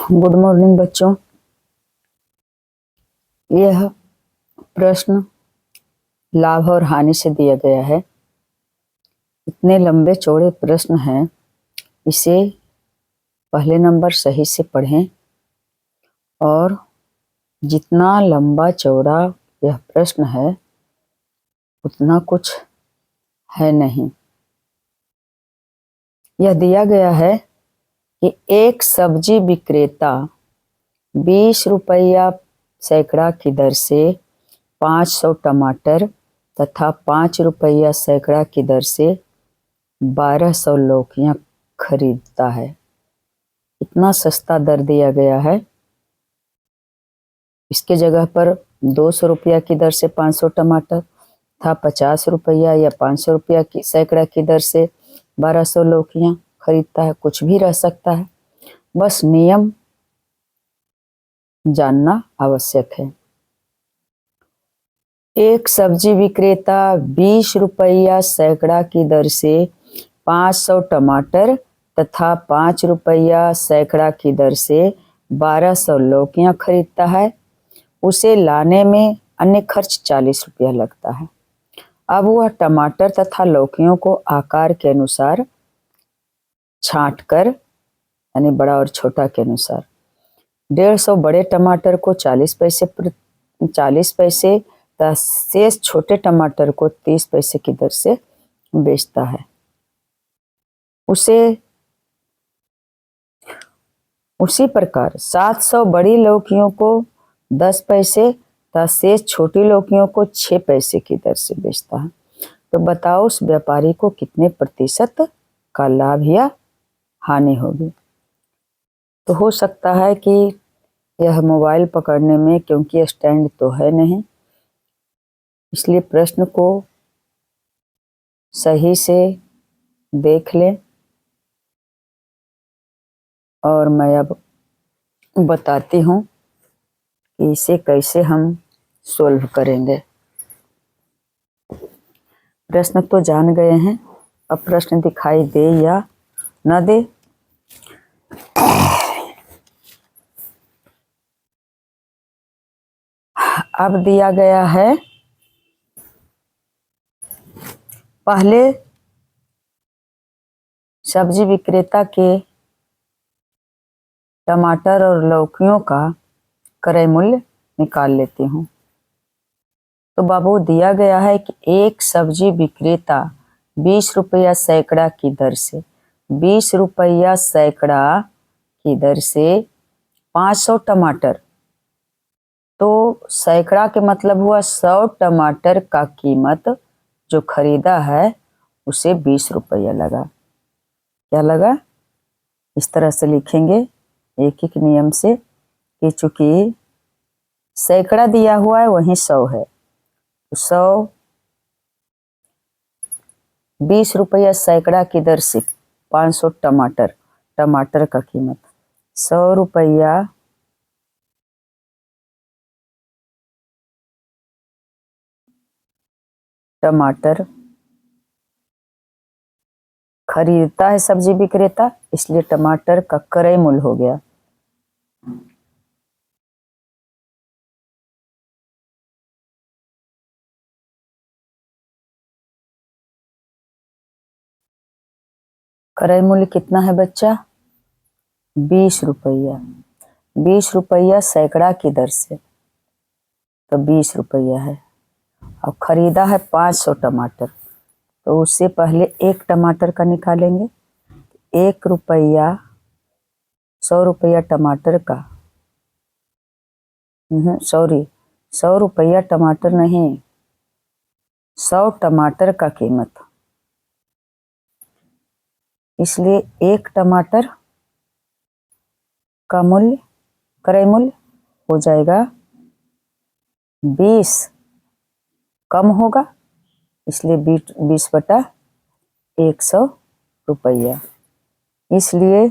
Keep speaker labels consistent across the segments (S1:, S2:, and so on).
S1: Good morning बच्चों। यह प्रश्न लाभ और हानि से दिया गया है। इतने लंबे चौड़े प्रश्न हैं, इसे पहले नंबर सही से पढ़ें। और जितना लंबा चौड़ा यह प्रश्न है उतना कुछ है नहीं। यह दिया गया है कि एक सब्जी विक्रेता 20 रुपया सैकड़ा की दर से 500 टमाटर तथा 5 रुपया सैकड़ा की दर से 1200 लौकियां खरीदता है। इतना सस्ता दर दिया गया है। इसके जगह पर 200 रुपया की दर से 500 टमाटर था, 50 रुपया या 500 रुपया की सैकड़ा की दर से 1200 लौकियां खरीदता है। कुछ भी रह सकता है, बस नियम जानना आवश्यक है। एक सब्जी विक्रेता 20 रुपया सैकड़ा की दर से 500 टमाटर तथा 5 रुपया सैकड़ा की दर से 1200 लौकियां खरीदता है। उसे लाने में अन्य खर्च 40 रुपया लगता है। अब वह टमाटर तथा लौकियों को आकार के अनुसार छांटकर, यानी बड़ा और छोटा के अनुसार, 150 बड़े टमाटर को 40 पैसे तथा शेष छोटे टमाटर को 30 पैसे की दर से बेचता है। उसी प्रकार 700 बड़ी लौकियों को 10 पैसे तथा शेष छोटी लौकियों को 6 पैसे की दर से बेचता है। तो बताओ उस व्यापारी को कितने प्रतिशत का लाभ या हानि होगी। तो हो सकता है कि यह मोबाइल पकड़ने में, क्योंकि स्टैंड तो है नहीं, इसलिए प्रश्न को सही से देख लें। और मैं अब बताती हूँ कि इसे कैसे हम सोल्व करेंगे। प्रश्न तो जान गए हैं, अब प्रश्न दिखाई दे या न दे। अब दिया गया है, पहले सब्जी विक्रेता के टमाटर और लौकियों का क्रय मूल्य निकाल लेती हूँ। तो बाबू दिया गया है कि एक सब्जी विक्रेता 20 रुपया सैकड़ा की दर से 20 रुपया सैकड़ा की दर से 500 टमाटर, तो सैकड़ा के मतलब हुआ 100 टमाटर का कीमत जो खरीदा है उसे 20 रुपया लगा। क्या लगा? इस तरह से लिखेंगे एक एक नियम से कि चूंकि सैकड़ा दिया हुआ है वहीं 100 है, तो 100 20 रुपया सैकड़ा की दर से 500 टमाटर का कीमत 100 रुपया टमाटर खरीदता है सब्जी विक्रेता, इसलिए टमाटर का क्रय मूल्य हो गया। क्रय मूल्य कितना है बच्चा? 20 रुपया। 20 रुपया सैकड़ा की दर से, तो 20 रुपया है। और खरीदा है 500 टमाटर, तो उससे पहले एक टमाटर का निकालेंगे। 1 रुपया 100 रुपया टमाटर का, सॉरी 100 रुपया टमाटर नहीं, 100 टमाटर का कीमत, इसलिए एक टमाटर का मूल्य, क्रय मूल्य हो जाएगा 20, कम होगा इसलिए 20/100 रुपया। इसलिए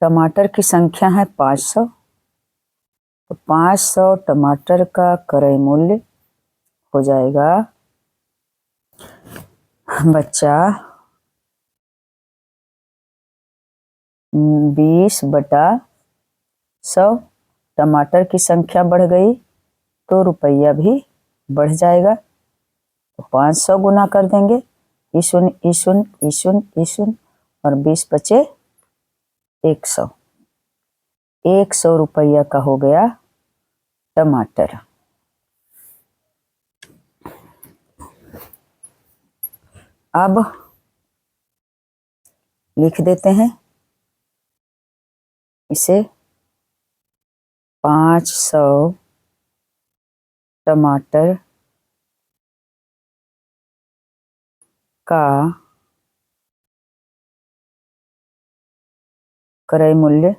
S1: टमाटर की संख्या है 500, तो 500 टमाटर का क्रय मूल्य हो जाएगा बच्चा 20/100। टमाटर की संख्या बढ़ गई तो रुपया भी बढ़ जाएगा। तो 500 गुना कर देंगे, ईशुन ईशुन ईशुन ईशुन, और 20 बचे 100। 100 रुपया का हो गया टमाटर। अब लिख देते हैं इसे, 500 टमाटर का क्रय मूल्य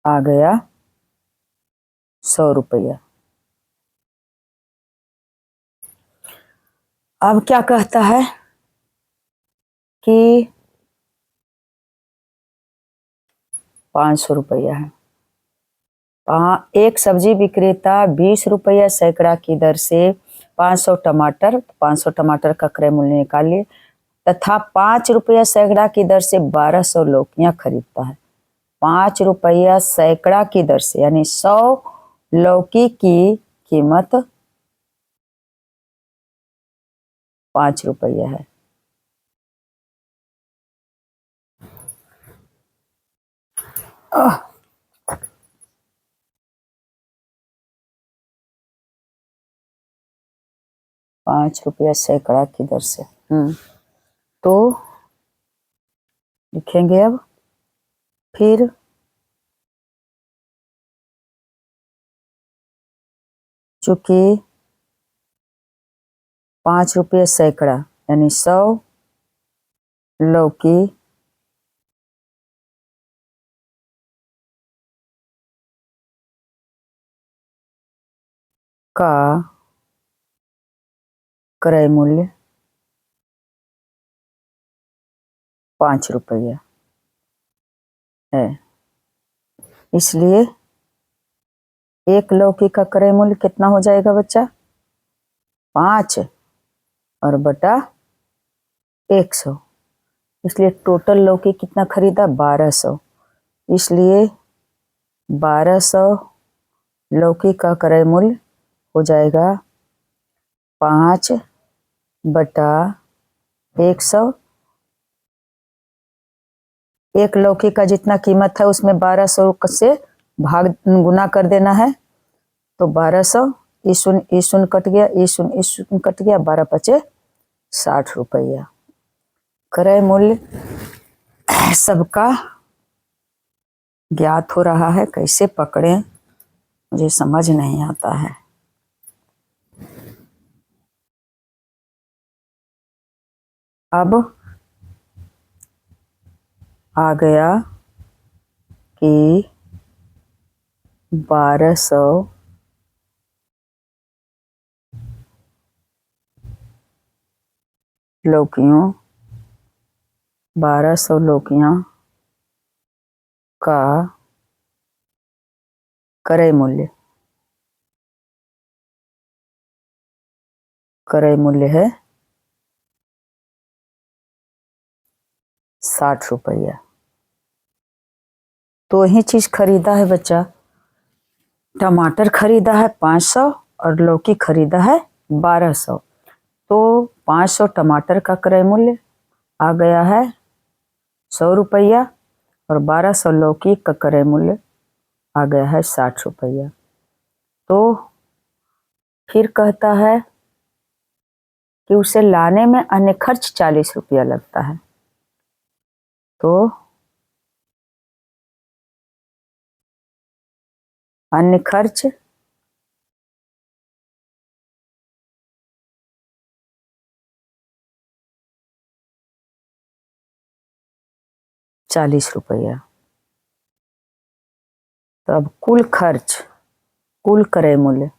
S1: आ गया 100 रुपया। अब क्या कहता है कि 500 रुपया है। एक सब्जी विक्रेता 20 रुपया सैकड़ा की दर से 500 टमाटर का क्रय मूल्य निकालिए तथा 5 रुपया सैकड़ा की दर से 1200 लौकियां खरीदता है। 5 रुपया सैकड़ा की दर से यानी 100 लौकी की कीमत 5 रुपया है। आह 5 रुपया सैकड़ा की दर से। तो लिखेंगे अब, फिर चूंकि 5 रुपये सैकड़ा यानी 100 लौकी का क्रय मूल्य 5 रुपया है, इसलिए एक लौकी का क्रय मूल्य कितना हो जाएगा बच्चा? 5 और बटा 100। इसलिए टोटल लौकी कितना खरीदा? 1200। इसलिए 1200 लौकी का क्रय मूल्य हो जाएगा 5/100। एक लौकी का जितना कीमत है उसमें 1200 से भाग गुना कर देना है। तो 1200 ईशुन ईशुन कट गया, ईशुन ईशुन कट गया, 12 बचे 60 रुपया। क्रय मूल्य सबका ज्ञात हो रहा है, कैसे पकड़ें मुझे समझ नहीं आता है। अब आ गया कि 1200 लौकियों 1200 लौकियां का क्रय मूल्य है 60 रुपया। तो ही चीज खरीदा है बच्चा, टमाटर खरीदा है 500 और लौकी खरीदा है 1200। तो 500 टमाटर का क्रय मूल्य आ गया है 100 रुपया और 1200 लौकी का क्रय मूल्य आ गया है 60 रुपया। तो फिर कहता है कि उसे लाने में अन्य खर्च 40 रुपया लगता है। तो अन्य खर्च 40 रुपया। तो अब कुल खर्च, कुल क्रय मूल्य,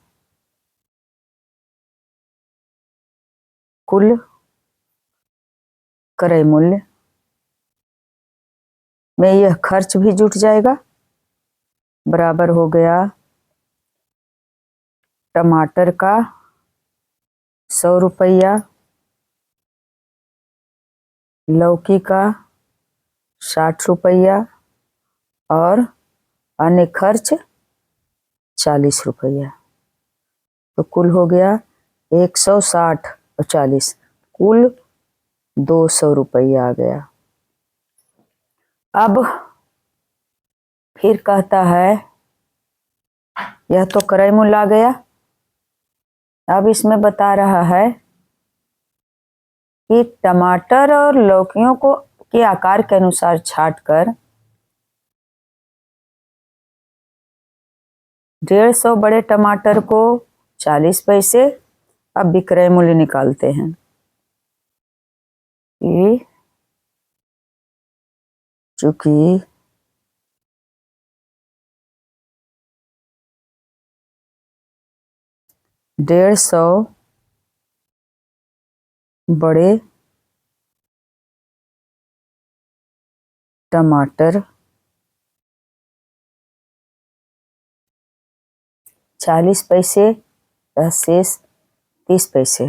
S1: कुल क्रय मूल्य में यह खर्च भी जुट जाएगा, बराबर हो गया टमाटर का 100 रुपया लौकी का 60 रुपया और अन्य खर्च 40 रुपया, तो कुल हो गया 160 और 40, कुल 200 रुपया आ गया। अब फिर कहता है, यह तो क्रय मूल्य आ गया। अब इसमें बता रहा है कि टमाटर और लौकियों को के आकार के अनुसार छांटकर 150 बड़े टमाटर को 40 पैसे। अब विक्रय मूल्य निकालते हैं कि चूंकि डेढ़ सौ बड़े टमाटर 40 पैसे, शेष 30 पैसे।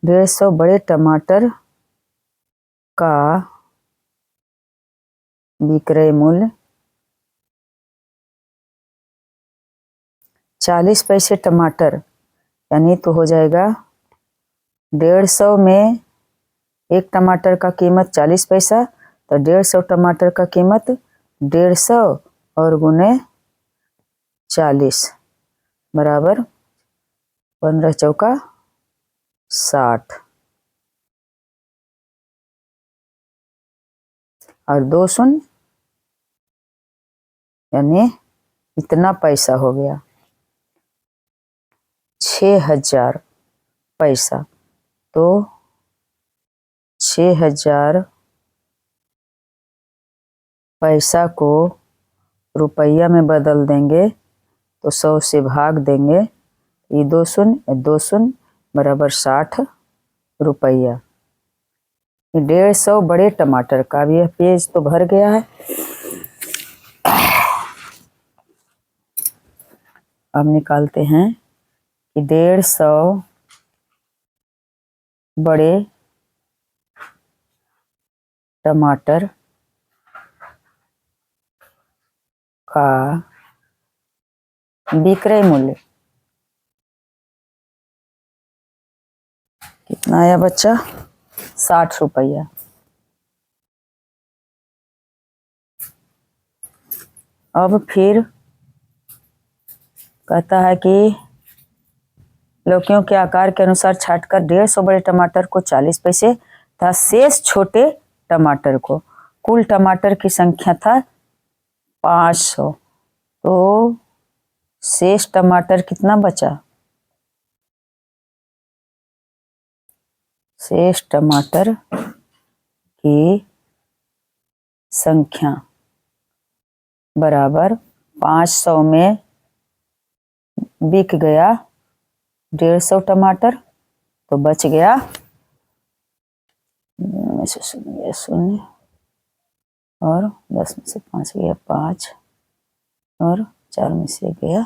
S1: 150 बड़े टमाटर का विक्रय मूल्य 40 पैसे टमाटर, यानी तो हो जाएगा 150 में एक टमाटर का कीमत 40 पैसा, तो 150 टमाटर का कीमत 150 और गुने 40 बराबर 15 चौका 60 और 2 शून्य, यानी इतना पैसा हो गया 6000 पैसा। तो 6000 पैसा को रुपया में बदल देंगे तो 100 से भाग देंगे, ये 2 शून्य बराबर 60 रुपया। 150 बड़े टमाटर का भी यह पेज तो भर गया है। अब निकालते हैं कि 150 बड़े टमाटर का विक्रय मूल्य कितना आया बच्चा? 60 रुपया। अब फिर कहता है कि लौकियों के आकार के अनुसार छांटकर 150 बड़े टमाटर को 40 पैसे तथा शेष छोटे टमाटर को, कुल टमाटर की संख्या था 500, तो शेष टमाटर कितना बचा? शेष टमाटर की संख्या बराबर 500 में बिक गया 150 टमाटर, तो बच गया शून्य और 10 में से 5 गया 5 और 4 में से गया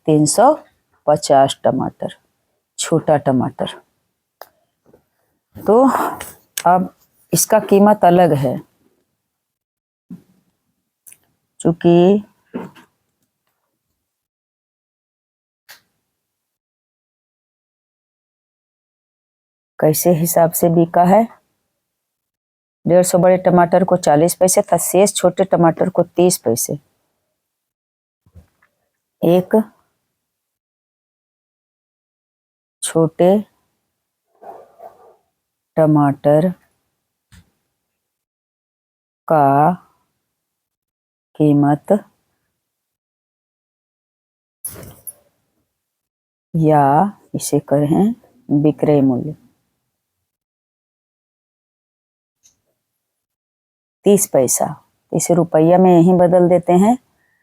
S1: 350 टमाटर, छोटा टमाटर। तो अब इसका कीमत अलग है, चूंकि कैसे हिसाब से बिका है? 150 बड़े टमाटर को 40 पैसे था, शेष छोटे टमाटर को 30 पैसे। एक छोटे टमाटर का कीमत या इसे कहें विक्रय मूल्य 30 पैसा, इसे रुपया में यहीं बदल देते हैं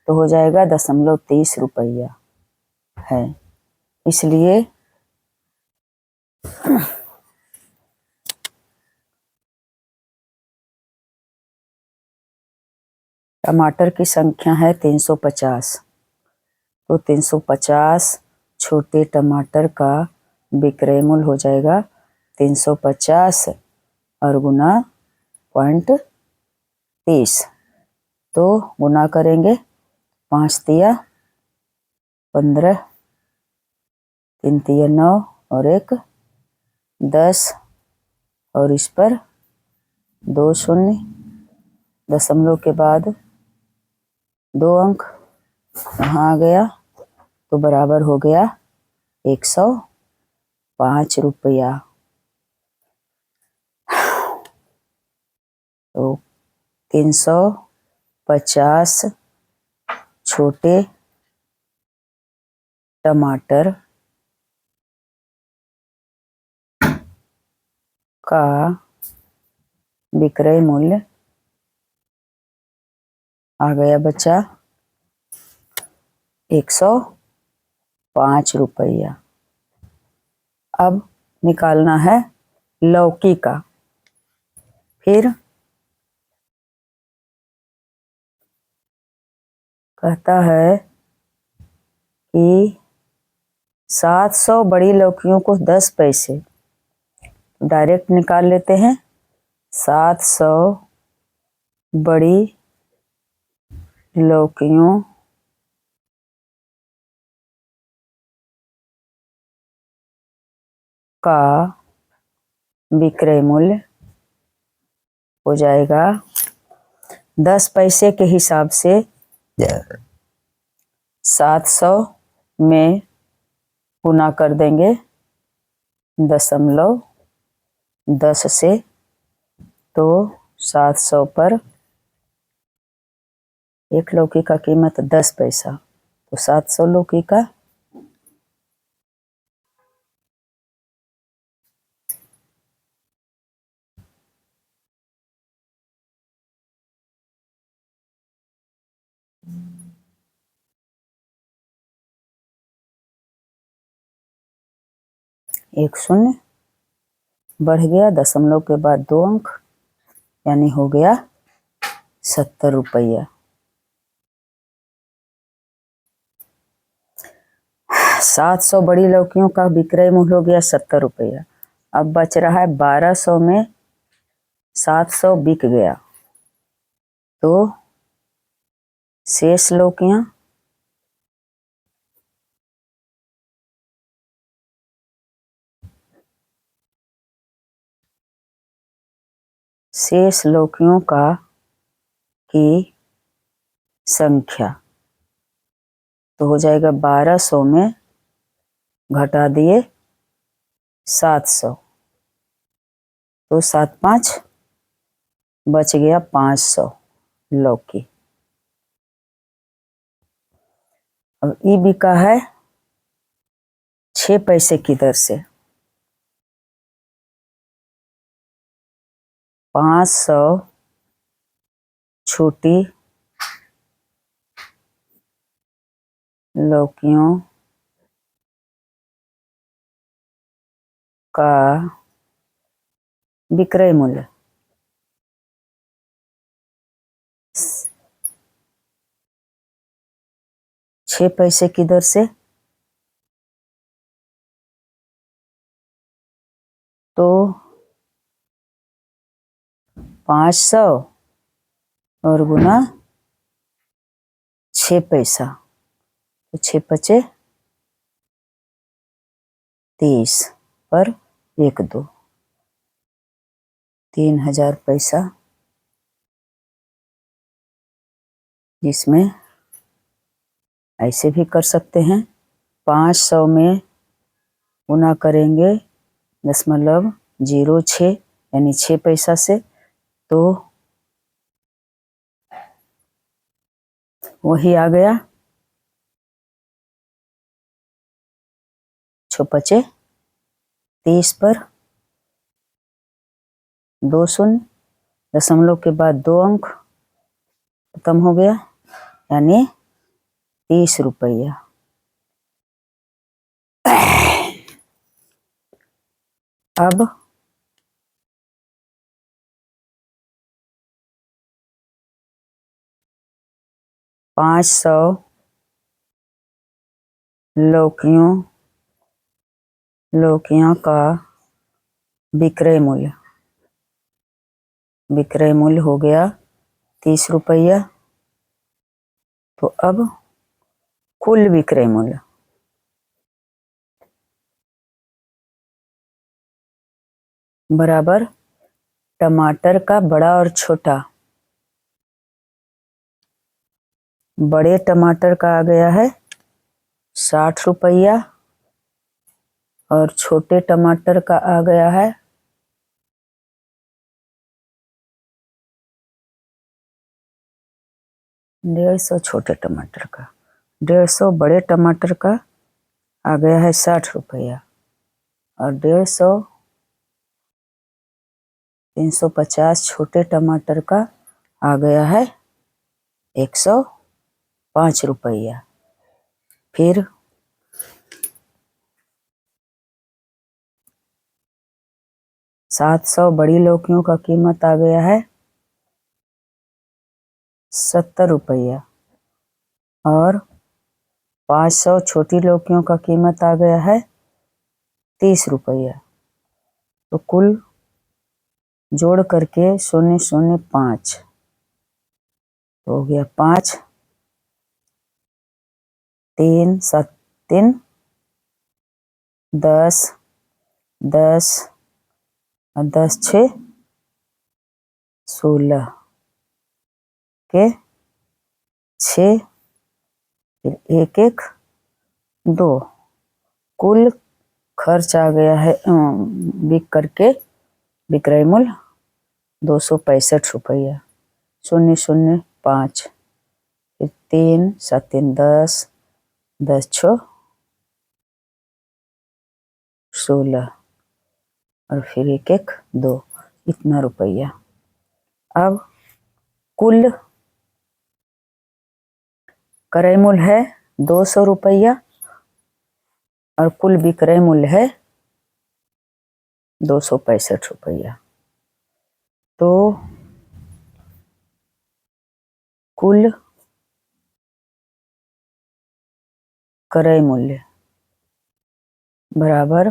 S1: तो हो जाएगा 0.30 रुपया है। इसलिए टमाटर की संख्या है 350, तो 350 छोटे टमाटर का विक्रय मूल्य हो जाएगा 350 और गुना 0.30, तो गुना करेंगे 5 तिया 15, 3 तिया 9 और 1 10, और इस पर 2 शून्य, दशमलव के बाद 2 अंक यहाँ आ गया, तो बराबर हो गया 105 रुपया। तो 350 छोटे टमाटर का विक्रय मूल्य आ गया बच्चा 105 रुपया। अब निकालना है लौकी का। फिर कहता है कि 700 बड़ी लौकियों को 10 पैसे, डायरेक्ट निकाल लेते हैं। 700 बड़ी लौकियों का विक्रय मूल्य हो जाएगा 10 पैसे के हिसाब से 700 में गुना कर देंगे 0.10 से, तो 700 पर एक लौकी का कीमत 10 पैसा, तो 700 लौकी का 1 शून्य बढ़ गया, दशमलव के बाद 2 अंक, यानी हो गया 70 रुपया। 700 बड़ी लौकियों का विक्रय मूल्य हो गया 70 रुपया। अब बच रहा है 1200 में 700 बिक गया, तो शेष लौकियां शेष लौकियों का की संख्या, तो हो जाएगा 1200 में घटा दिए 700, तो 7 5 बच गया 500 लौकी। अब ई बिका है 6 पैसे की दर से। 500 छोटी लौकियों का विक्रय मूल्य 6 पैसे की दर से, तो 500 और गुना 6 पैसा, तो 6 पचे 30 पर 1 2, 3000 पैसा, जिसमें ऐसे भी कर सकते हैं। 500 में गुना करेंगे 0.06 यानी 6 पैसा से, तो वही आ गया 6 पचे 30 पर 2 शून्य, दशमलव के बाद 2 अंक, खत्म हो गया, यानी 30 रुपया। अब पाँच सौ लौकियों का विक्रय मूल्य विक्रय मूल्य हो गया 30 रुपया। तो अब कुल विक्रय मूल्य बराबर टमाटर का बड़ा और छोटा, बड़े टमाटर का आ गया है 60 रुपया और छोटे टमाटर का आ गया है 150। छोटे टमाटर का 150, बड़े टमाटर का आ गया है 60 रुपया और 150 350 छोटे टमाटर का आ गया है 105 रुपया। फिर 700 बड़ी लौकियों का कीमत आ गया है 70 रुपया और 500 छोटी लौकियों का कीमत आ गया है 30 रुपया। तो कुल जोड़ करके 005 हो गया 5 3 7 3 10 10 और 10 6 16 के 6 फिर 1 1 2 कुल खर्च आ गया है बिक करके विक्रय मूल्य 265 रुपया। 005 फिर 3 7 3 10 10 6 16 और फिर 1 1 2 इतना रुपया। अब कुल क्रय मूल्य है 200 रुपया और कुल विक्रय मूल्य है 265 रुपया। तो कुल क्रय मूल्य बराबर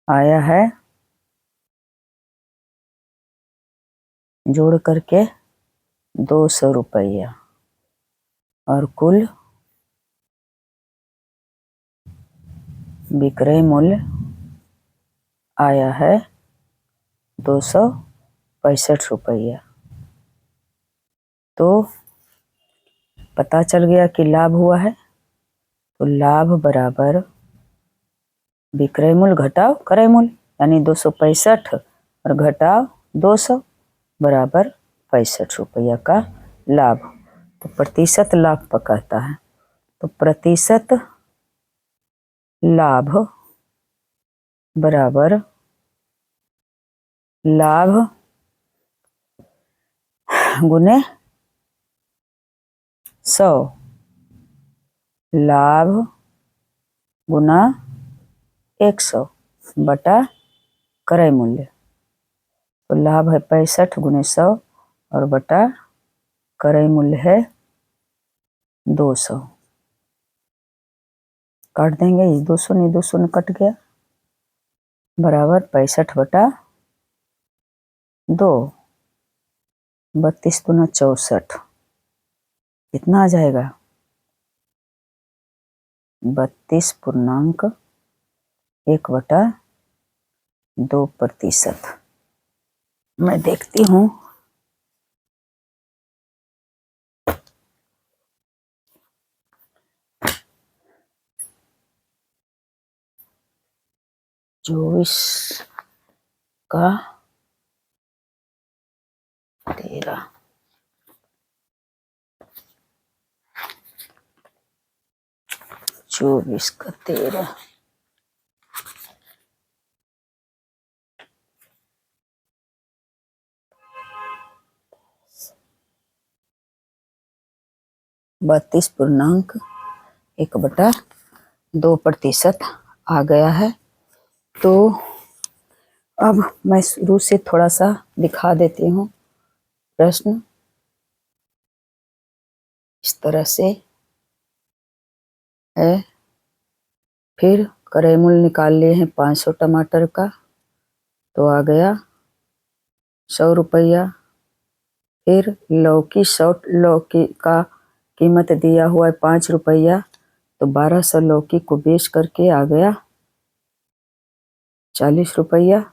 S1: आया है जोड़ करके 200 रुपया और कुल विक्रय मूल्य आया है 265 रुपया। तो पता चल गया कि लाभ हुआ है। तो लाभ बराबर विक्रय मूल्य घटाओ क्रय मूल्य यानी 265 और घटाओ 200 बराबर 65 रुपया का लाभ। तो प्रतिशत लाभ कहता है। तो प्रतिशत लाभ बराबर लाभ गुने 100, लाभ गुना 100 बटा क्रय मूल्य। तो लाभ है 65 गुने 100 और बटा क्रय मूल्य है 200। काट देंगे, इस 200 नहीं 200 ने कट गया बराबर 65 बटा 2 32 दूना 64 कितना आ जाएगा 32.1/2%। मैं देखती हूँ चौबीस का 13 24 का 13 32.1/2% आ गया है। तो अब मैं शुरू से थोड़ा सा दिखा देती हूँ। प्रश्न इस तरह से है। फिर क्रय मूल्य निकाल लिए हैं 500 टमाटर का। तो आ गया 100 रुपया। फिर लौकी, 100 लौकी का कीमत दिया हुआ है 5 रुपया, तो 1200 लौकी को बेच करके आ गया 40 रुपया।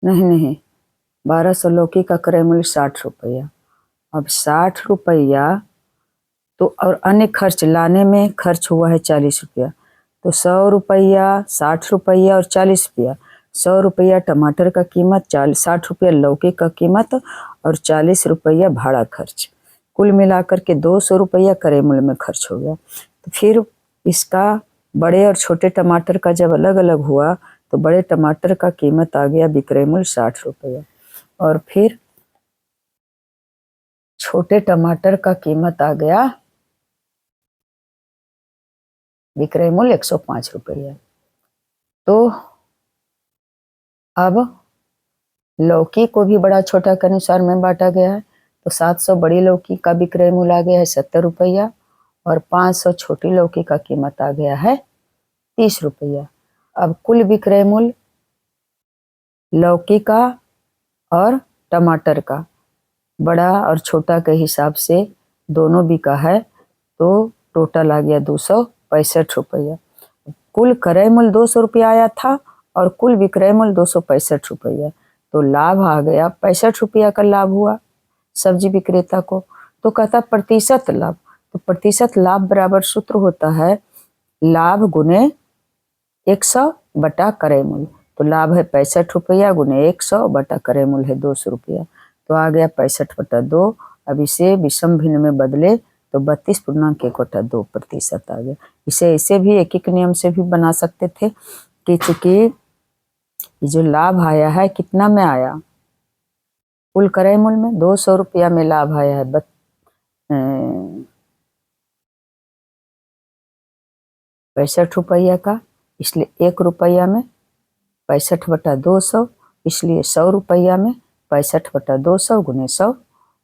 S1: नहीं, 1200 लौकी का क्रय मूल्य 60 रुपया। अब 60 रुपया तो और अन्य खर्च लाने में खर्च हुआ है 40 रुपया, तो 100 रुपया, 60 रुपया और 40 रुपया। 100 रुपया टमाटर का कीमत, 60 रुपया लौकी का कीमत और 40 रुपया भाड़ा खर्च, कुल मिलाकर के 200 रुपया क्रय मूल्य में खर्च हो गया। तो फिर इसका बड़े और छोटे टमाटर का जब अलग अलग हुआ तो बड़े टमाटर का कीमत आ गया विक्रय मूल्य 60 रुपया, और फिर छोटे टमाटर का कीमत आ गया विक्रय मूल्य 105 रुपया। तो अब लौकी को भी बड़ा छोटा के अनुसार में बांटा गया है, तो 700 बड़ी लौकी का विक्रय मूल्य आ गया है 70 रुपया और 500 छोटी लौकी का कीमत आ गया है 30 रुपया। अब कुल विक्रय मूल्य लौकी का और टमाटर का बड़ा और छोटा के हिसाब से दोनों बिका है, तो टोटल आ गया 265 रुपया। कुल क्रय मूल्य 200 रुपया आया था और कुल विक्रय मूल्य 265 रुपया, तो लाभ आ गया 65 रुपया का लाभ हुआ सब्जी विक्रेता को। तो कहता प्रतिशत लाभ, तो प्रतिशत लाभ बराबर सूत्र होता है लाभ गुने 100 बटा क्रय मूल्य। तो लाभ है 65 रुपया गुने 100 बटा क्रय मूल्य है 200 रुपया, तो आ गया 65/2। अब इसे विषम भिन्न में बदले तो 32.1/2% आ गया। इसे ऐसे भी एक एक नियम से भी बना सकते थे कि चूंकि जो लाभ आया है कितना में आया, कुल क्रय मूल्य में 200 रुपया में लाभ आया है 65 रुपया का, इसलिए 1 रुपया में 65/200, इसलिए 100 रुपया में 65/200 गुने 100,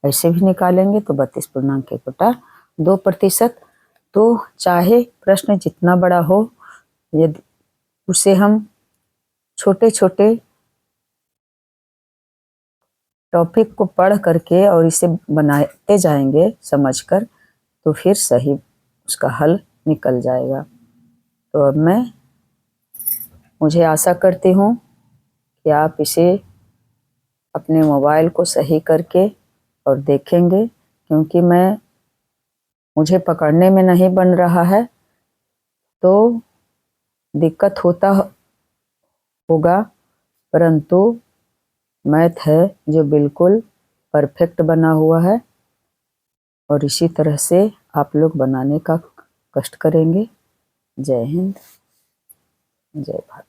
S1: ऐसे भी निकालेंगे तो 32.1/2%। तो चाहे प्रश्न जितना बड़ा हो, यदि उसे हम छोटे छोटे टॉपिक को पढ़ करके और इसे बनाते जाएंगे समझकर, तो फिर सही उसका हल निकल जाएगा। तो अब मुझे आशा करती हूँ कि आप इसे अपने मोबाइल को सही करके और देखेंगे, क्योंकि मुझे पकड़ने में नहीं बन रहा है तो दिक्कत होता होगा, परंतु मैथ है जो बिल्कुल परफेक्ट बना हुआ है और इसी तरह से आप लोग बनाने का कष्ट करेंगे। जय हिंद, जय भारत।